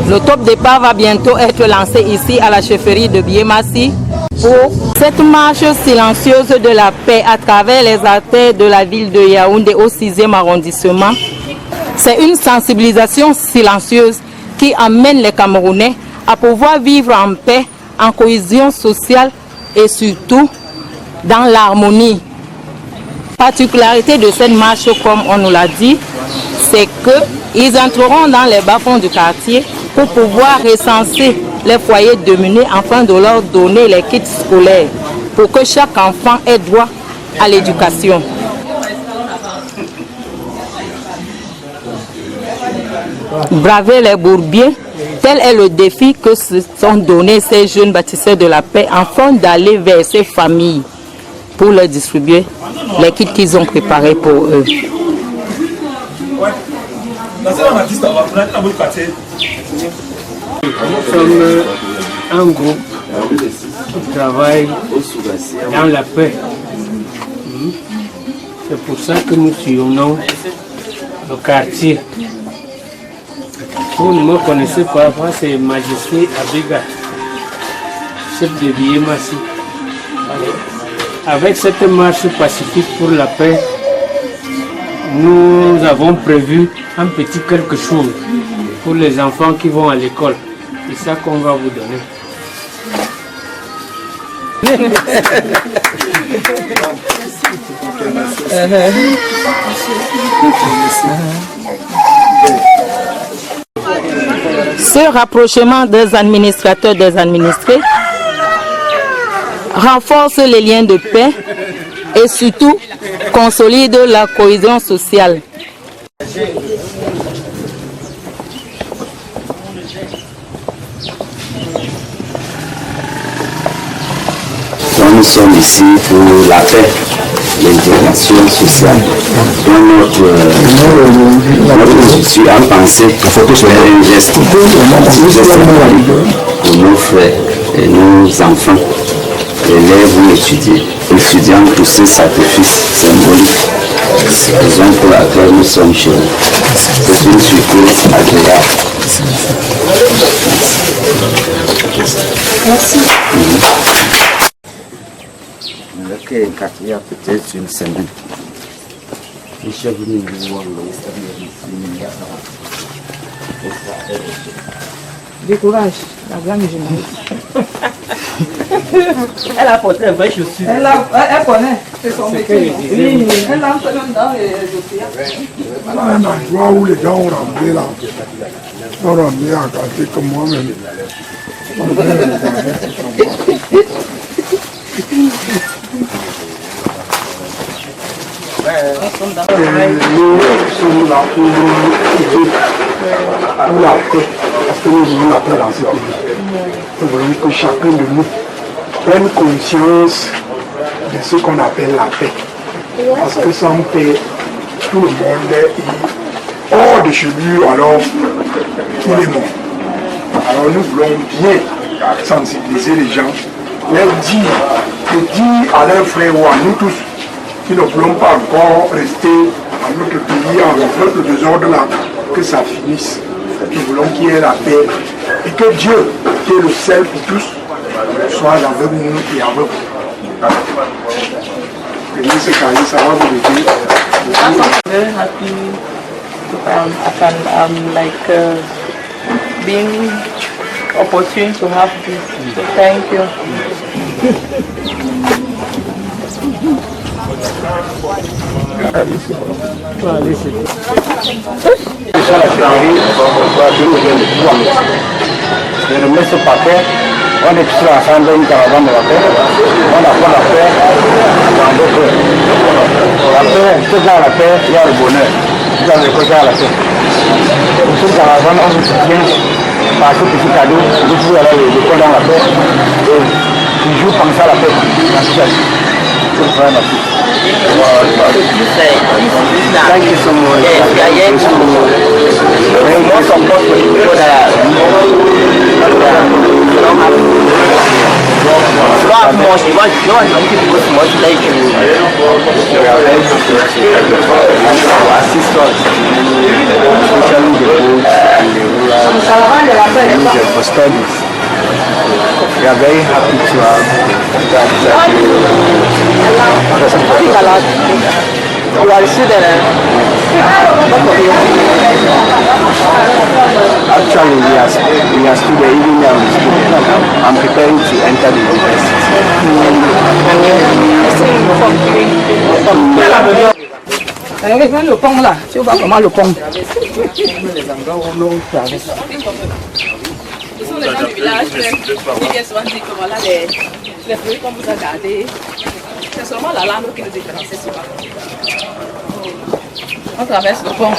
Le top départ va bientôt être lancé ici à la chefferie de Biémassi pour cette marche silencieuse de la paix à travers les artères de la ville de Yaoundé au 6e arrondissement. C'est une sensibilisation silencieuse qui amène les Camerounais à pouvoir vivre en paix, en cohésion sociale et surtout dans l'harmonie. Particularité de cette marche, comme on nous l'a dit, c'est qu'ils entreront dans les bas-fonds du quartier pour pouvoir recenser les foyers démunis afin de leur donner les kits scolaires pour que chaque enfant ait droit à l'éducation. Braver les bourbiers, tel est le défi que se sont donnés ces jeunes bâtisseurs de la paix afin d'aller vers ces familles pour leur distribuer les kits qu'ils ont préparés pour eux. Nous sommes un groupe qui travaille dans la paix. C'est pour ça que nous sillonnons le quartier. Vous ne me connaissez pas, moi c'est Magistrat Abega, chef de Biémassi. Avec cette marche pacifique pour la paix, nous avons prévu un petit quelque chose pour les enfants qui vont à l'école. C'est ça qu'on va vous donner. Ce rapprochement des administrateurs des administrés renforce les liens de paix et surtout consolide la cohésion sociale. Nous sommes ici pour la paix, l'intégration sociale. Je suis en pensée un geste pour nos frères et nos enfants, élèves ou étudiants pour ce sacrifice symbolique. C'est la raison pour laquelle nous sommes chez vous. C'est une surprise agréable. Merci. Il y a peut-être une semaine. Décourage, la grande journaliste. Elle a porté un vrai chaussure. Elle connaît, c'est son métier. Oui, elle entre même dans les dossiers. Un endroit où les gens ont ramené là. Ils ont ramené à quartier comme moi-même. Nous sommes là pour aider pour la paix, parce que nous voulons la paix dans ce pays. Nous voulons que chacun de nous prenne conscience de ce qu'on appelle la paix. Parce que sans paix, tout le monde est hors de chez lui, alors tout est mort. Alors nous voulons bien sensibiliser les gens, leur dire à leurs frères ou à nous tous, qui ne voulons pas encore rester dans notre pays en le désordre là, que ça finisse. Nous voulons qu'il y ait la paix et que Dieu, qui est le seul pour tous, soit avec nous et avec vous. Et ce cas, ça va vous aider. I'm very happy being opportune to have this. So thank you. Je remets ce paquet, on est tous ensemble, une caravane de la paix, on a fait la paix dans d'autres. La paix, c'est dans la paix, il y a le bonheur, vous avez le côté à la paix. Pour cette caravane, on vous soutient par ce petit cadeau, vous pouvez aller à l'école dans la paix, et toujours penser à la paix dans toute la vie. C'est le problème à tout. Thank you so much. Yes, more support for the people that don't have much. You want to give people much like you assist us, especially the studies. We are very happy to have that. You are a student. Actually, we are students. Even now, I'm preparing to enter the university. Le pont là, tu vois comment le pont. Ce sont les gens du village qui viennent souvent dire que voilà les fruits qu'on vous a gardés. C'est seulement la langue qui nous différencie souvent. On traverse le pont.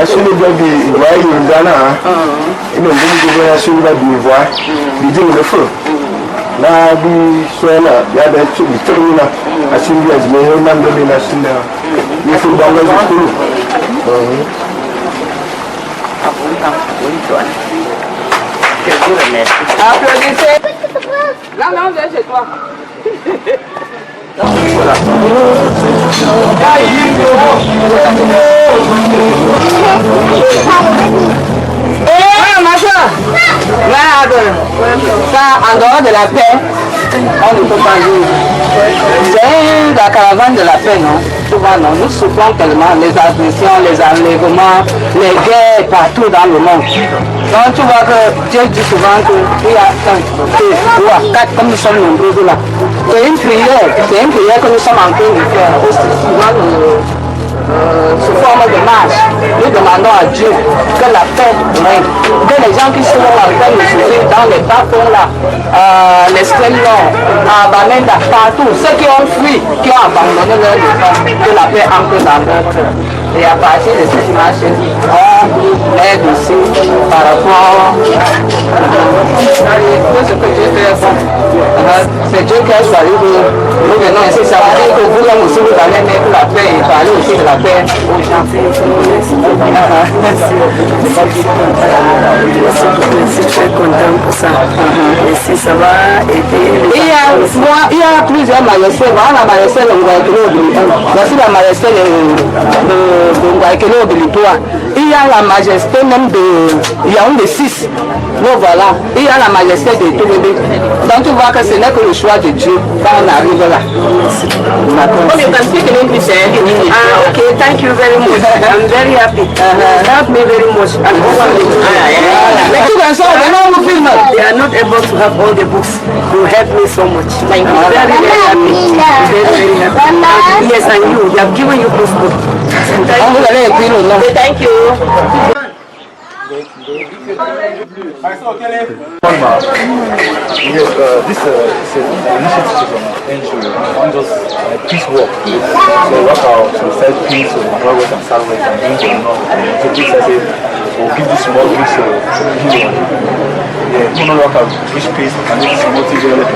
Est-ce que les gens du voyage au Ghana, ils ont dit que sur le voie, ils disent le feu. Là, il y a des trucs qui sont là. À ce niveau, il y a un nombre de nations. Il faut dans le school. Applaudissez. Là, on vient chez toi. Voilà. Ça, en dehors de la paix, on ne peut pas vivre. C'est la caravane de la paix, non? Souvent, non. Nous souffrons tellement les agressions, les enlèvements, les guerres partout dans le monde. Donc, tu vois que Dieu dit souvent qu'il y a 5, 3, 4, comme nous sommes nombreux là. C'est une prière que nous sommes en train de faire aussi souvent. Sous forme de marche, nous demandons à Dieu que la paix règne, que les gens qui sont en train de souffrir dans les bas-fonds là, l'extrême nord, à Bamenda, partout, ceux qui ont fui, qui ont abandonné leur défense, que la paix entre dans leur cœur. Et à partir de cette marche, on aide aussi par rapport à ce que Dieu fait. C'est Dieu qui a choisi nous venons ici, ça veut dire que vous-même aussi vous allez mettre la paix et parler aussi de la paix aux gens. Je suis très content pour ça. Et si ça va aider. Il y a plusieurs majestés. Voilà la majesté de Ngwaikelo. Voici la majesté de Ngwaikelo Obilitoa. Il y a la majesté même de Yaoundé 6. Donc voilà, il y a la majesté de Toubébé. Donc tu vois que ce n'est que le choix de Dieu quand on arrive là. You can speak in English and in English. Okay, thank you very much. I'm very happy. Help me very much. They are not able to have all the books. You help me so much. Thank you. Very, very happy. Very, very happy. Yes, and you have given you this book. Thank you. Yes, this is an initiative from NGO on just peace work. So work out to set peace or progress and salvation and things going on. So this I say we'll give this small gift to healing. Yeah, we work out which peace and this motivate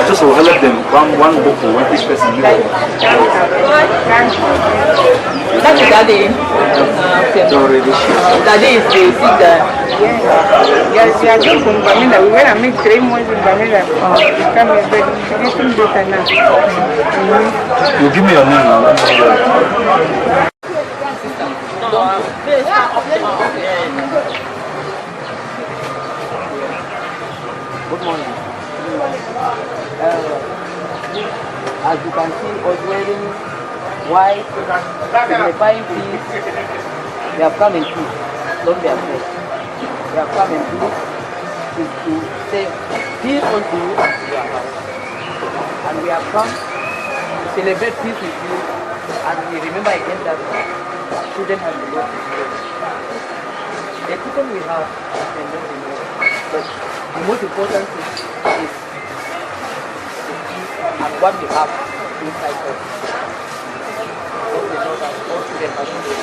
just to help them one book for one each person. That's Daddy. Daddy is the sister. Yes, you are just from Bamenda. We went and make 3 months in Bamenda. Become a bed. Getting better now. You give me your name now. Good morning. As you can see, us wearing white, signifying peace. We have come in peace. Don't be afraid. We have come in peace to say peace unto you and to your house. And we have come to celebrate peace with you. And we remember again that children have the Lord to do. The people we have can don't know. But the most important thing is the peace and what we have inside us. Let the Lord have all children have to go.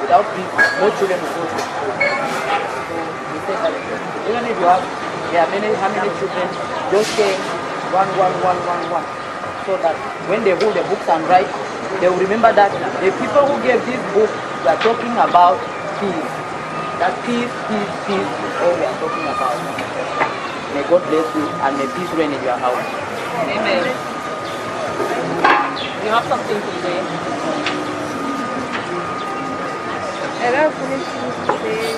Without peace, no children will go to school. So we say that even if you have, how many children, just say 1, 1, 1, 1, 1. So that when they hold the books and write, they will remember that the people who gave this book were talking about peace. That peace, peace, peace is all we are talking about. May God bless you and may peace reign in your house. Amen. You have something to say? Elle a voulu utiliser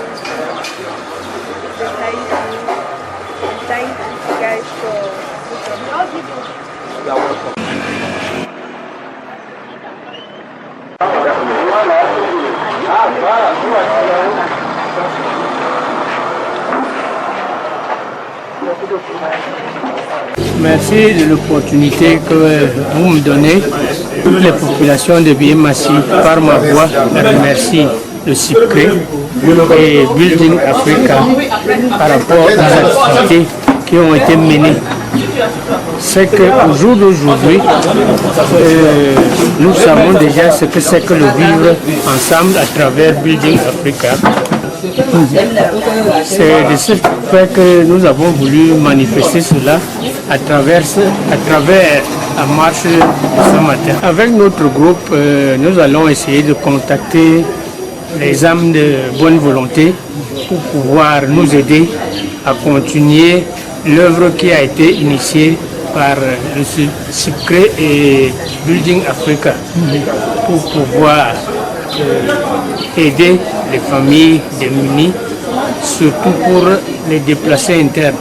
le Tahiti guys for Merci de l'opportunité que vous me donnez. Toutes les populations de Biémassi, par ma voix, remercient le CIPCRE et Building Africa par rapport aux activités qui ont été menées. C'est qu'au jour d'aujourd'hui, nous savons déjà ce que c'est que le vivre ensemble à travers Building Africa. C'est de ce fait que nous avons voulu manifester cela à travers la marche de ce matin. Avec notre groupe, nous allons essayer de contacter les âmes de bonne volonté pour pouvoir nous aider à continuer l'œuvre qui a été initiée par le CIPCRE et Building Africa pour pouvoir aider les familles démunies, surtout pour les déplacés internes.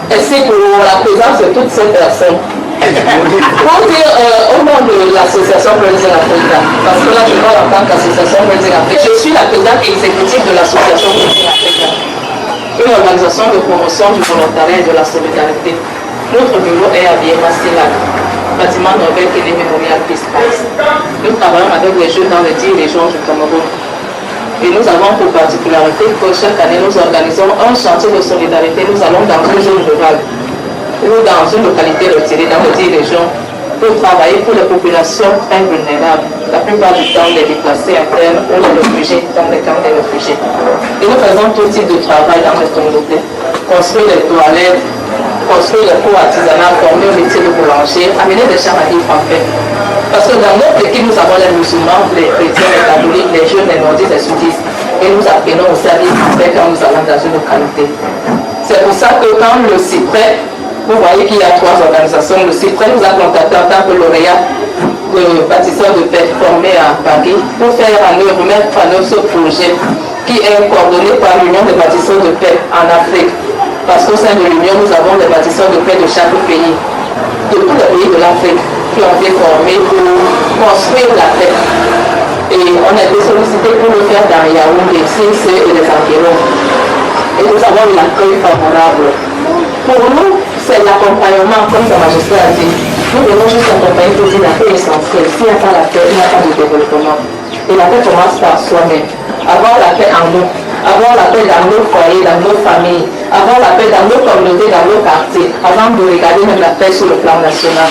Merci pour la présence de toutes ces personnes. Pour dire au nom de l'association Building Africa, parce que là je parle en tant qu'association Building Africa, je suis la présidente exécutive de l'association Building Africa, une organisation de promotion du volontariat et de la solidarité. Notre bureau est à Biémassi, bâtiment Nobel Kennedy Memorial Peace Prize. Nous travaillons avec les jeunes dans les 10 régions du Cameroun. Et nous avons pour particularité que chaque année nous organisons un chantier de solidarité. Nous allons dans une zone rurale ou dans une localité retirée dans les 10 régions pour travailler pour les populations très vulnérables. La plupart du temps, les déplacés internes ou les réfugiés dans les camps des réfugiés. Et nous faisons tout type de travail dans les communautés. Construire les toilettes, construire les cours artisanaux, former au métier de boulanger, amener des champs à vivre en paix. Parce que dans notre équipe, nous avons les musulmans, les chrétiens, les catholiques, les jeunes, les nordistes, les sudistes. Et nous apprenons aussi à vivre en paix quand nous allons dans une localité. C'est pour ça que quand le CIPCRE, vous voyez qu'il y a 3 organisations, le CIPCRE nous a contacté en tant que lauréat de bâtisseurs de paix formés à Paris pour faire en œuvre, mettre en œuvre ce projet qui est coordonné par l'Union des bâtisseurs de paix en Afrique. Parce qu'au sein de l'Union, nous avons des bâtisseurs de paix de chaque pays, de tous les pays de l'Afrique, qui ont été formés pour construire la paix. Et on a été sollicité pour le faire dans Yaoundé, CICE et les environs. Et nous avons eu l'accueil favorable. Pour nous, c'est l'accompagnement, comme Sa Majesté a dit. Nous devons juste accompagner pour dire la paix est essentielle. S'il n'y a pas la paix, il n'y a pas de développement. Et la paix commence par soi-même. Avoir la paix en nous, avoir la paix dans nos foyers, dans nos familles, avoir la paix dans nos communautés, dans nos quartiers, avant de regarder même la paix sur le plan national.